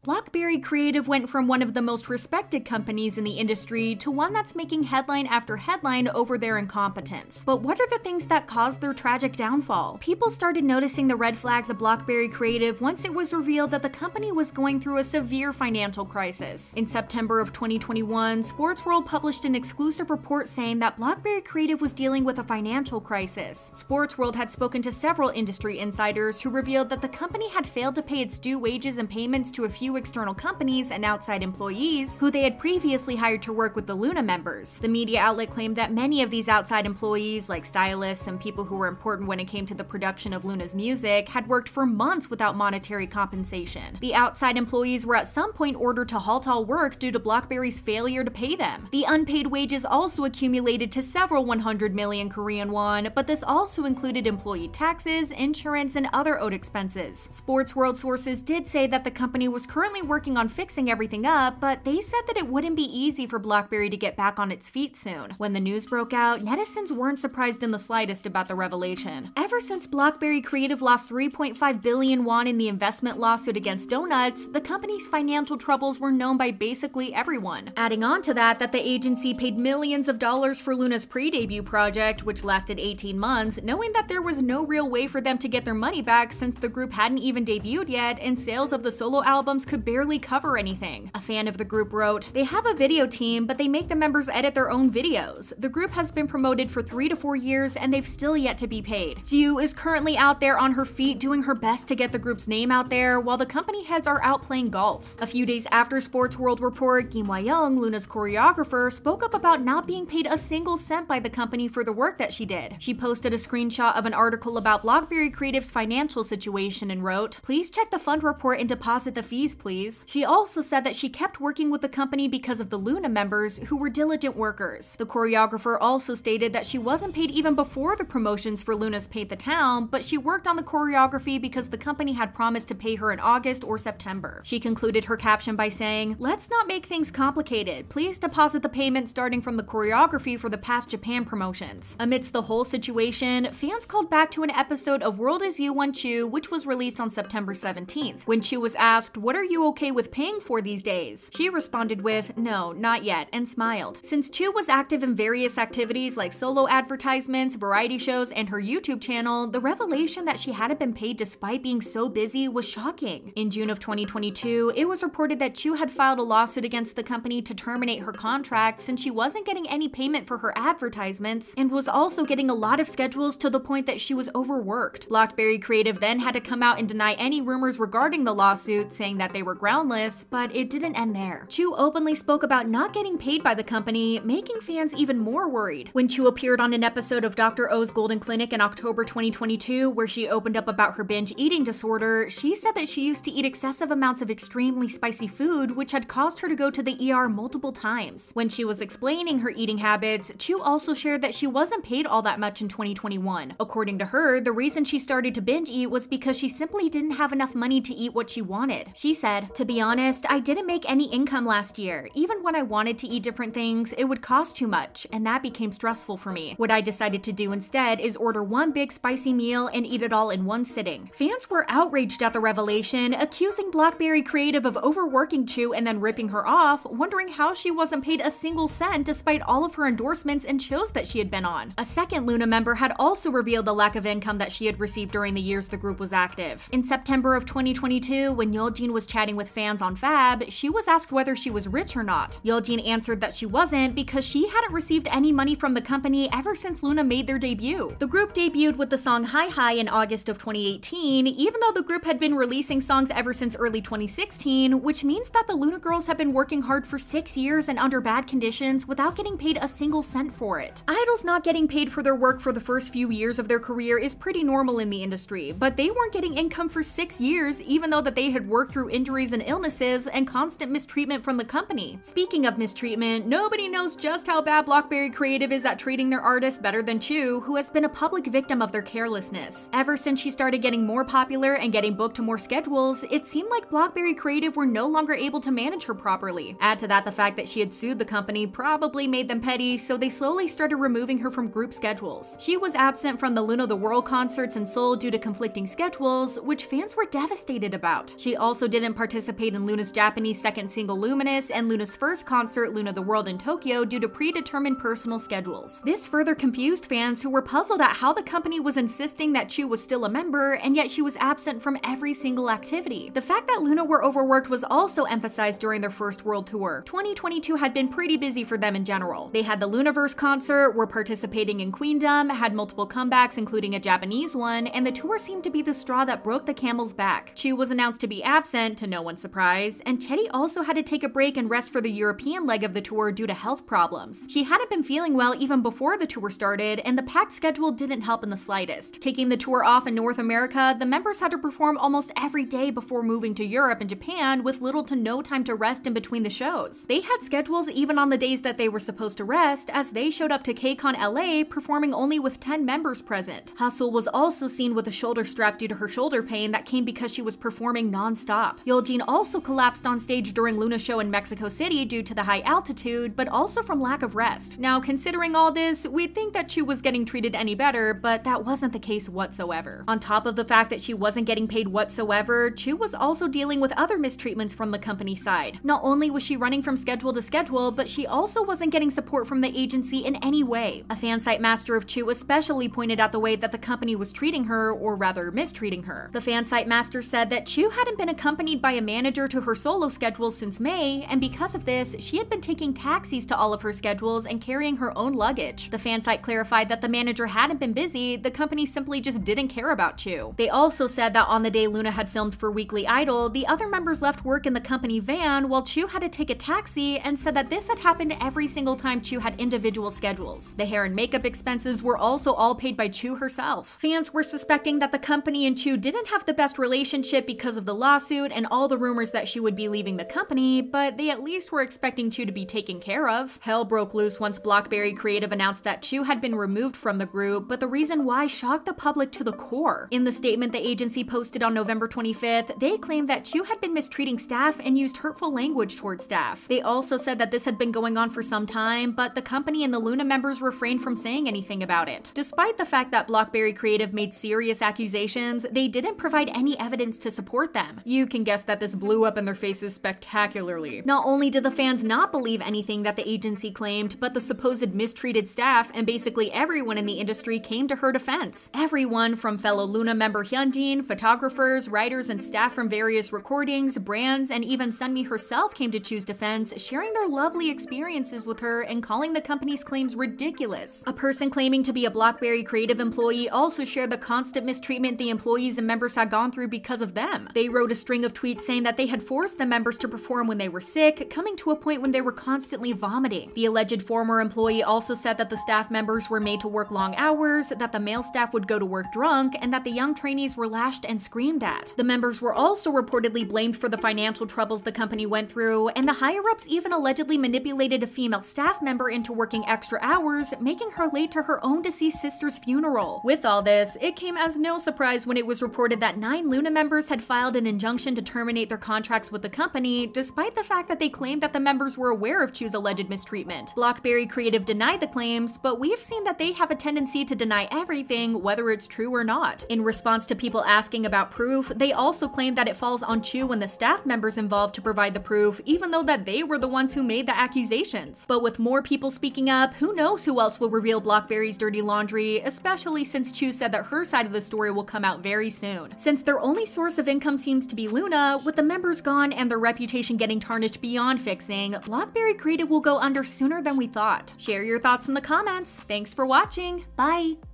BlockBerry Creative went from one of the most respected companies in the industry to one that's making headline after headline over their incompetence. But what are the things that caused their tragic downfall? People started noticing the red flags of BlockBerry Creative once it was revealed that the company was going through a severe financial crisis. In September of 2021, Sports World published an exclusive report saying that BlockBerry Creative was dealing with a financial crisis. Sports World had spoken to several industry insiders who revealed that the company had failed to pay its due wages and payments to a few external companies and outside employees who they had previously hired to work with the Luna members. The media outlet claimed that many of these outside employees, like stylists and people who were important when it came to the production of Luna's music, had worked for months without monetary compensation. The outside employees were at some point ordered to halt all work due to BlockBerry's failure to pay them. The unpaid wages also accumulated to several 100 million Korean won, but this also included employee taxes, insurance, and other owed expenses. Sports World sources did say that the company was currently working on fixing everything up, but they said that it wouldn't be easy for BlockBerry to get back on its feet soon. When the news broke out, netizens weren't surprised in the slightest about the revelation. Ever since BlockBerry Creative lost 3.5 billion won in the investment lawsuit against Donuts, the company's financial troubles were known by basically everyone. Adding on to that the agency paid millions of dollars for Luna's pre-debut project, which lasted 18 months, knowing that there was no real way for them to get their money back since the group hadn't even debuted yet and sales of the solo albums could barely cover anything. A fan of the group wrote, "They have a video team, but they make the members edit their own videos. The group has been promoted for 3 to 4 years and they've still yet to be paid. Sue is currently out there on her feet doing her best to get the group's name out there while the company heads are out playing golf." A few days after Sports World report, Kim Hwa-young, Luna's choreographer, spoke up about not being paid a single cent by the company for the work that she did. She posted a screenshot of an article about BlockBerry Creative's financial situation and wrote, "Please check the fund report and deposit the fees, please." She also said that she kept working with the company because of the Luna members who were diligent workers. The choreographer also stated that she wasn't paid even before the promotions for Luna's Paint the Town, but she worked on the choreography because the company had promised to pay her in August or September. She concluded her caption by saying, "Let's not make things complicated. Please deposit the payment starting from the choreography for the past Japan promotions." Amidst the whole situation, fans called back to an episode of World Is You One Chu, which was released on September 17th. When Chu was asked, "What are you okay with paying for these days?" she responded with, "No, not yet," and smiled. Since Chu was active in various activities like solo advertisements, variety shows, and her YouTube channel, the revelation that she hadn't been paid despite being so busy was shocking. In June of 2022, it was reported that Chu had filed a lawsuit against the company to terminate her contract since she wasn't getting any payment for her advertisements and was also getting a lot of schedules to the point that she was overworked. BlockBerry Creative then had to come out and deny any rumors regarding the lawsuit, saying that they were groundless, but it didn't end there. Chu openly spoke about not getting paid by the company, making fans even more worried. When Chu appeared on an episode of Dr. O's Golden Clinic in October 2022, where she opened up about her binge eating disorder, she said that she used to eat excessive amounts of extremely spicy food, which had caused her to go to the ER multiple times. When she was explaining her eating habits, Chu also shared that she wasn't paid all that much in 2021. According to her, the reason she started to binge eat was because she simply didn't have enough money to eat what she wanted. She said, "To be honest, I didn't make any income last year. Even when I wanted to eat different things, it would cost too much, and that became stressful for me. What I decided to do instead is order one big spicy meal and eat it all in one sitting." Fans were outraged at the revelation, accusing BlockBerry Creative of overworking Chu and then ripping her off, wondering how she wasn't paid a single cent despite all of her endorsements and shows that she had been on. A second Luna member had also revealed the lack of income that she had received during the years the group was active. In September of 2022, when Yeoljin was chatting with fans on Fab, she was asked whether she was rich or not. Yeoljin answered that she wasn't because she hadn't received any money from the company ever since Luna made their debut. The group debuted with the song Hi Hi in August of 2018, even though the group had been releasing songs ever since early 2016, which means that the Luna girls have been working hard for 6 years and under bad conditions without getting paid a single cent for it. Idols not getting paid for their work for the first few years of their career is pretty normal in the industry, but they weren't getting income for 6 years even though that they had worked through injuries and illnesses and constant mistreatment from the company. Speaking of mistreatment, nobody knows just how bad BlockBerry Creative is at treating their artists better than Chu, who has been a public victim of their carelessness. Ever since she started getting more popular and getting booked to more schedules, it seemed like BlockBerry Creative were no longer able to manage her properly. Add to that the fact that she had sued the company probably made them petty, so they slowly started removing her from group schedules. She was absent from the Luna the World concerts in Seoul due to conflicting schedules, which fans were devastated about. She also didn't didn't participate in Luna's Japanese second single Luminous and Luna's first concert Luna the World in Tokyo due to predetermined personal schedules. This further confused fans who were puzzled at how the company was insisting that Chu was still a member and yet she was absent from every single activity. The fact that Luna were overworked was also emphasized during their first world tour. 2022 had been pretty busy for them in general. They had the Lunaverse concert, were participating in Queendom, had multiple comebacks including a Japanese one, and the tour seemed to be the straw that broke the camel's back. Chu was announced to be absent, to no one's surprise, and Chetty also had to take a break and rest for the European leg of the tour due to health problems. She hadn't been feeling well even before the tour started, and the packed schedule didn't help in the slightest. Kicking the tour off in North America, the members had to perform almost every day before moving to Europe and Japan with little to no time to rest in between the shows. They had schedules even on the days that they were supposed to rest, as they showed up to KCON LA performing only with 10 members present. Hustle was also seen with a shoulder strap due to her shoulder pain that came because she was performing non-stop. Yeoljin also collapsed on stage during Luna's show in Mexico City due to the high altitude, but also from lack of rest. Now, considering all this, we'd think that Chu was getting treated any better, but that wasn't the case whatsoever. On top of the fact that she wasn't getting paid whatsoever, Chu was also dealing with other mistreatments from the company side. Not only was she running from schedule to schedule, but she also wasn't getting support from the agency in any way. A fan site master of Chu especially pointed out the way that the company was treating her, or rather mistreating her. The fan site master said that Chu hadn't been accompanied by a manager to her solo schedules since May, and because of this, she had been taking taxis to all of her schedules and carrying her own luggage. The fan site clarified that the manager hadn't been busy, the company simply just didn't care about Chu. They also said that on the day Luna had filmed for Weekly Idol, the other members left work in the company van while Chu had to take a taxi, and said that this had happened every single time Chu had individual schedules. The hair and makeup expenses were also all paid by Chu herself. Fans were suspecting that the company and Chu didn't have the best relationship because of the lawsuit and all the rumors that she would be leaving the company, but they at least were expecting Chu to be taken care of. Hell broke loose once BlockBerry Creative announced that Chu had been removed from the group, but the reason why shocked the public to the core. In the statement the agency posted on November 25th, they claimed that Chu had been mistreating staff and used hurtful language towards staff. They also said that this had been going on for some time, but the company and the Luna members refrained from saying anything about it. Despite the fact that BlockBerry Creative made serious accusations, they didn't provide any evidence to support them. You can guess that this blew up in their faces spectacularly. Not only did the fans not believe anything that the agency claimed, but the supposed mistreated staff and basically everyone in the industry came to her defense. Everyone from fellow Luna member Hyunjin, photographers, writers, and staff from various recordings, brands, and even Sunmi herself came to Chu's defense, sharing their lovely experiences with her and calling the company's claims ridiculous. A person claiming to be a BlockBerry Creative employee also shared the constant mistreatment the employees and members had gone through because of them. They wrote a string of tweets saying that they had forced the members to perform when they were sick, coming to a point when they were constantly vomiting. The alleged former employee also said that the staff members were made to work long hours, that the male staff would go to work drunk, and that the young trainees were lashed and screamed at. The members were also reportedly blamed for the financial troubles the company went through, and the higher-ups even allegedly manipulated a female staff member into working extra hours, making her late to her own deceased sister's funeral. With all this, it came as no surprise when it was reported that 9 Luna members had filed an injunction to terminate their contracts with the company, despite the fact that they claimed that the members were aware of Chu's alleged mistreatment. BlockBerry Creative denied the claims, but we've seen that they have a tendency to deny everything, whether it's true or not. In response to people asking about proof, they also claimed that it falls on Chu and the staff members involved to provide the proof, even though that they were the ones who made the accusations. But with more people speaking up, who knows who else will reveal BlockBerry's dirty laundry, especially since Chu said that her side of the story will come out very soon. Since their only source of income seems to be Luna, with the members gone and their reputation getting tarnished beyond fixing, BlockBerry Creative will go under sooner than we thought. Share your thoughts in the comments. Thanks for watching. Bye!